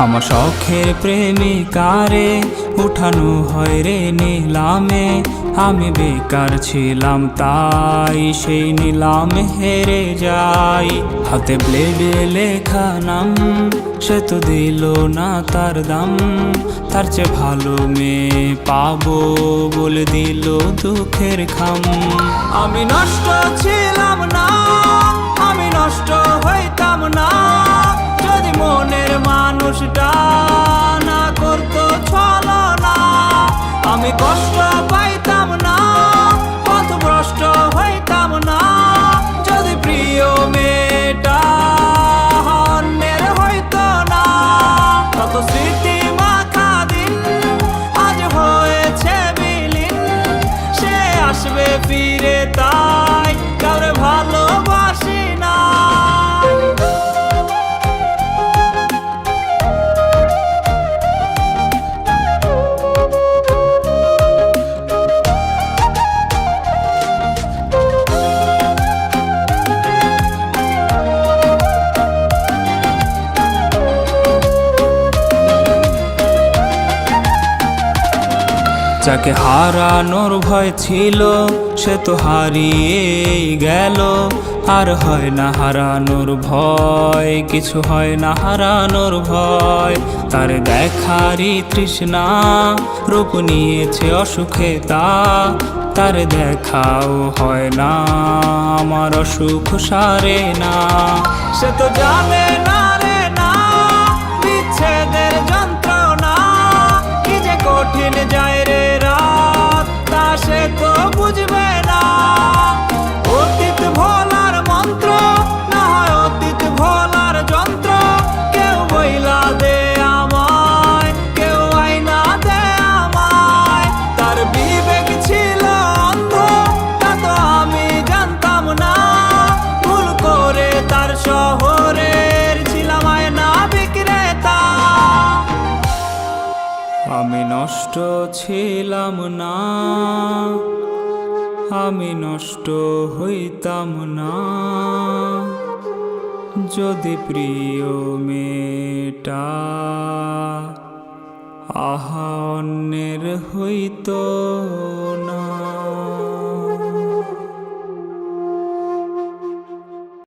আমার শখের প্রেমিকারে উঠানো হয় রে নিলামে, আমি বেকার ছিলাম তাই সেই নিলামে হেরে যাই। হাতে ব্লেডে লেখা নাম, সে তো দিল না তার দাম, তার চেয়ে ভালো মেয়ে পাবো বলে দিল দুঃখের খাম। আমি নষ্ট ছিলাম না, আমি নষ্ট হইতাম না, যদি মনের মানুষটা না করতো ছলনা। আমি কষ্ট পাইতাম না, পথভ্রষ্ট হইতাম না, যদি প্রিয় মেয়েটা অন্যের হইতো না। কত স্মৃতি মাখা দিন আজ হয়েছে বিলীন, সে আসবে ফিরে তাই কাউরে ভালোবাসি না। যাকে হারানোর ভয় ছিল সে তো হারিয়েই গেল, আর হয় না হারানোর ভয়, কিছু হয় না হারানোর ভয়। তার দেখারই তৃষ্ণা রূপ নিয়েছে অসুখে তার দেখাও হয় না, আমার অসুখ সারে না। সে তো জানে না রে না বিচ্ছেদের যন্ত্রণা, কি যে কঠিন যায় রে রাত তা সে তো বুঝবে না। অতীত ভোলার মন্ত্র না হয় অতীত ভোলার যন্ত্র, কেউ বইলা দে আমায়, কেউ আইনা দে আমায়। তার বিবেক ছিল অন্ধ তা তো আমি জানতাম না, ভুল করে তার শহরের ছিলাম আয়না বিক্রেতা। আমি নষ্ট ছিলাম না, আমি নষ্ট হইতাম না, যদি প্রিয় মেয়েটা আহা অন্যের হইতো না।